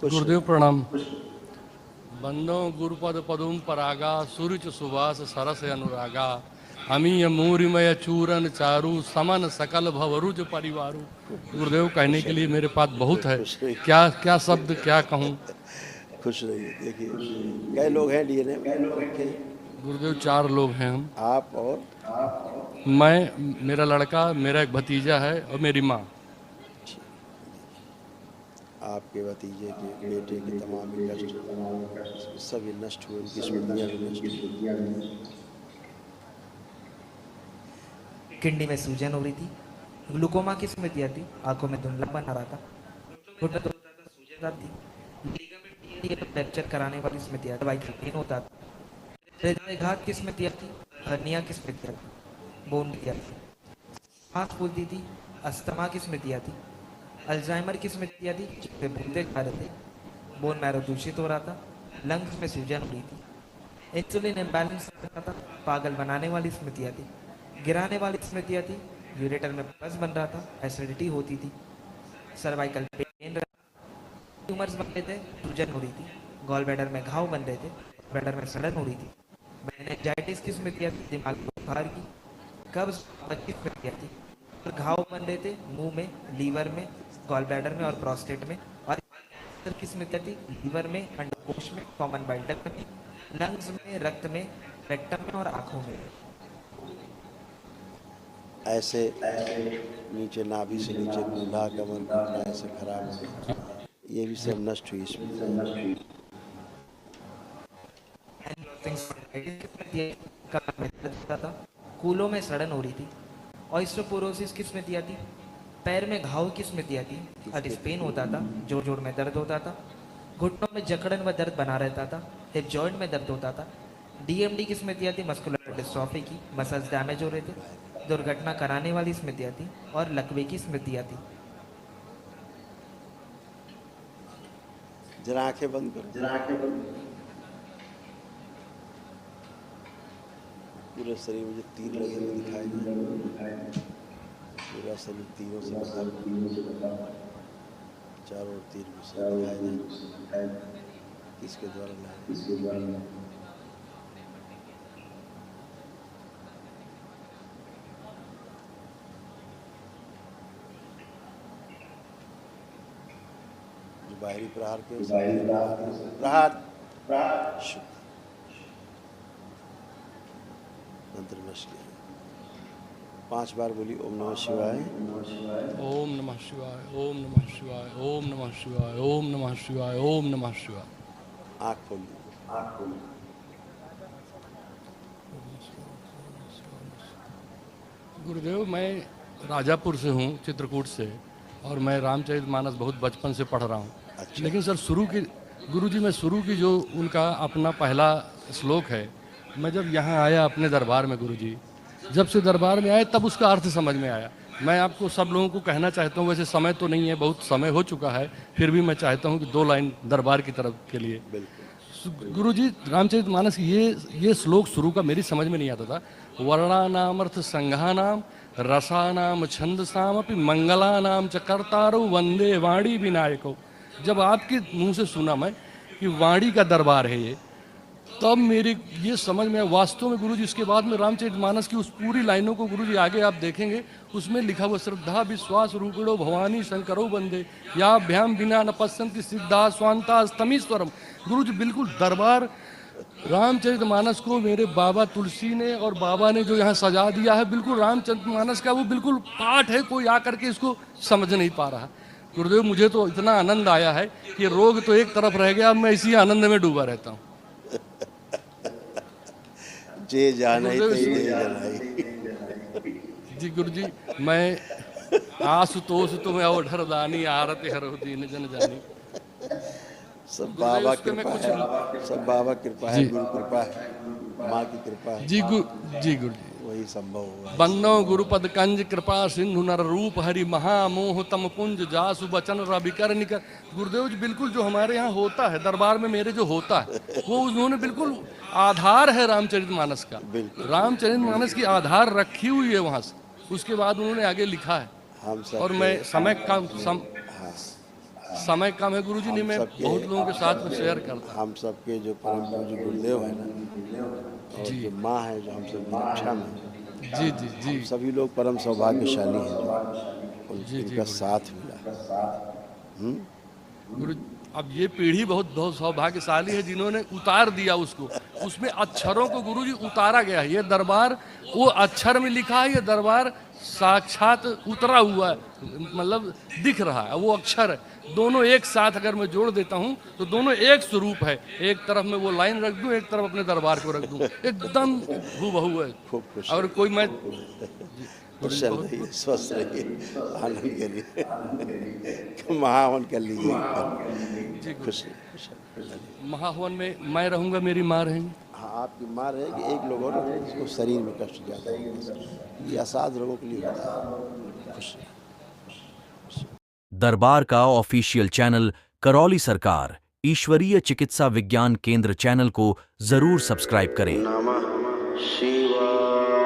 गुरुदेव प्रणाम। बंदो गुरुपद पदुम परागा सुरुच सुवास सरस अनुरागा अमीय मूरिमय चूरन चारु समन सकल भवरुज परिवारु। गुरुदेव कहने के लिए मेरे पास बहुत है, क्या क्या शब्द क्या कहूँ। खुश रहिए। देखिए कई लोग हैं डीएनए के? गुरुदेव 4 लोग हैं हम। आप और मैं, मेरा लड़का, मेरा एक भतीजा है और मेरी माँ। आपके भतीजे के बेटे के तमाम ही कष्ट सभी नष्ट हुए, उनकी स्मृतियाँ भी नष्ट हुई। किडनी में सूजन हो रही थी, ग्लूकोमा की स्मृतियाँ थी, आंखों में धुंधलापन आ रहा था, घुटने तो सूजन थी, लिगामेंट फ्रैक्चर कराने वाली स्मृतियाँ, दवाई का पेन होता था, हृदयाघात की स्मृतियाँ थी, हर्निया की स्मृतियाँ थी, बोन की थी, सांस फूलती थी, अस्थमा की स्मृतियाँ थी, अल्जाइमर की स्मृतियाँ थी, जिससे भूलते जा रहे थे, बोन मैरो दूषित हो रहा था, लंग्स में सूजन हो रही थी, इंसुलिन इम्बैलेंस हो रहा था, पागल बनाने वाली स्मृतियाँ थी, गिराने वाली स्मृतियाँ थी, यूरेटर में पस बन रहा था, एसिडिटी होती थी, सर्वाइकल पेन, ट्यूमर्स बन रहे थे, सूजन हो रही थी, गॉल ब्लैडर में घाव बन रहे थे, ब्लैडर में सड़न हो रही थी, मेनिंजाइटिस की स्मृतियाँ थी, दिमाग बुखार की, कब्ज की स्मृतियाँ थी, घाव बन रहे थे मुंह में, लीवर में, गॉल ब्लैडर में और प्रोस्टेट में, और की स्मृतियाँ थी लीवर में, अंडकोश में, कॉमन बाइल डक्ट में, लंग्स में, रक्त में, रेक्टम में और आंखों में। ऐसे नीचे नाभि से नीचे कूल्हा कमर कूल्हा ऐसे खराब हो, ये भी सब नष्ट हुई इसमें। कूलों में सड़न हो रही थी, ऑस्टियोपोरोसिस की स्मृतियाँ थी, पैर में घाव की स्मृतियाँ थी, अधिक पेन होता था, जोड़ जोड़ में दर्द होता था, घुटनों में जकड़न व दर्द बना रहता था, हिप जॉइंट में दर्द होता था, डीएमडी की स्मृतियाँ थी, मस्कुलर डिस्ट्रॉफी की, मसल्स डैमेज हो रहे थे, दुर्घटना कराने वाली स्मृतियाँ थी और लकवे की स्मृतियाँ थी। जरा आंखें बंद करो। पूरे शरीर में जो तीर लगे हुए दिखाई दे, पूरा शरीर तीरों से बंधा, चारों ओर तीर दिखाई दे। किसके द्वारा लाए? जो बाहरी प्रहार के प्रहार मंत्र नष्ट किया। 5 बार बोली ओम नमः शिवाय, ओम नमः शिवाय, ओम नमः शिवाय, ओम नमः शिवाय, ओम नमः शिवाय, ओम नमः शिवाय। आँख खोल ली। गुरुदेव, मैं राजापुर से हूँ, चित्रकूट से, और मैं रामचरितमानस बहुत बचपन से पढ़ रहा हूँ। अच्छा। लेकिन सर गुरुजी में शुरू की जो उनका अपना पहला श्लोक है, मैं जब यहाँ आया अपने दरबार में, गुरुजी जब से दरबार में आए तब उसका अर्थ समझ में आया। मैं आपको सब लोगों को कहना चाहता हूँ, वैसे समय तो नहीं है, बहुत समय हो चुका है, फिर भी मैं चाहता हूँ कि 2 लाइन दरबार की तरफ के लिए। गुरुजी, रामचरितमानस ये श्लोक शुरू का मेरी समझ में नहीं आता था। वर्णानाम अर्थ संघानाम रसानाम छंदसाम अपि मंगलानाम च कर्तारो वंदे वाणी विनायको। जब आपके मुंह से सुना मैं कि वाणी का दरबार है ये, तब मेरे ये समझ में वास्तव में गुरुजी। इसके बाद में रामचरितमानस की उस पूरी लाइनों को गुरुजी आगे आप देखेंगे, उसमें लिखा हुआ श्रद्धा विश्वास रूपिणो भवानी शंकरो वंदे या भ्याम बिना न पश्यन्ति सिद्धा स्वांता स्तमीश्वरम। गुरुजी बिल्कुल दरबार रामचरितमानस को मेरे बाबा तुलसी ने और बाबा ने जो यहाँ सजा दिया है, बिल्कुल रामचरितमानस का वो बिल्कुल पाठ है, कोई आकर के इसको समझ नहीं पा रहा। गुरुदेव, मुझे तो इतना आनंद आया है कि रोग तो एक तरफ रह गया, मैं इसी आनंद में डूबा रहता हूँ। जे जाने जी गुरुजी, मैं आशुतोष तुम्हें औढ़र दानी आरती हरो दीन जन जानी। सब बाबा कृपा है, सब बाबा कृपा है, गुरु कृपा है, माँ की कृपा है। जी गुरुजी, वही संभव हुआ। बन्नो गुरुपद कंज कृपा सिंधु नर रूप हरि महामोह तम पुंज जासु बचन रवि कर निकर। गुरुदेव जी, बिल्कुल जो हमारे यहाँ होता है दरबार में मेरे जो होता है, वो उन्होंने बिल्कुल आधार है रामचरितमानस का। रामचरितमानस की आधार रखी हुई है वहाँ से, उसके बाद उन्होंने आगे लिखा है। और मैं समय कम है गुरुजी, नहीं मैं सबके- बहुत लोगों के साथ में शेयर करता हम सबके जो परम पूज्य गुरुदेव है ना, और जो माँ है जो हम सब की रक्षा में, हूँ। जी जी जी सभी लोग परम सौभाग्यशाली हैं जो जी, उनका गुरु। साथ मिला। गुरु, अब ये पीढ़ी बहुत बहुत सौभाग्यशाली है जिन्होंने उतार दिया उसको, उसमें अक्षरों को गुरुजी उतारा गया है। ये दरबार वो अक्षर में लिखा है, ये दरबार साक्षात उतरा हुआ है, मतलब दिख रहा है, वो अक्षर है। दोनों एक साथ अगर मैं जोड़ देता हूँ तो दोनों एक स्वरूप है। एक तरफ में वो लाइन रख दूँ, एक तरफ अपने दरबार को रख दूँ, एकदम हूबहू है। खूब खुश अगर कोई मैं कुशल रहिए, स्वस्थ रहिए, आनंद करिए, महावन कर लीजिए, खुश रहिए। महाहवन में मैं रहूँगा, मेरी माँ रहेंगी। हाँ, आपकी माँ रहेगी, एक लोग और रहेंगे जिसको शरीर में कष्ट ज़्यादा होगा, ये असाध रोगों के लिए होता है। खुश रहिए। दरबार का ऑफिशियल चैनल करौली सरकार ईश्वरीय चिकित्सा विज्ञान केंद्र चैनल को जरूर सब्सक्राइब करें। नमः शिवाय।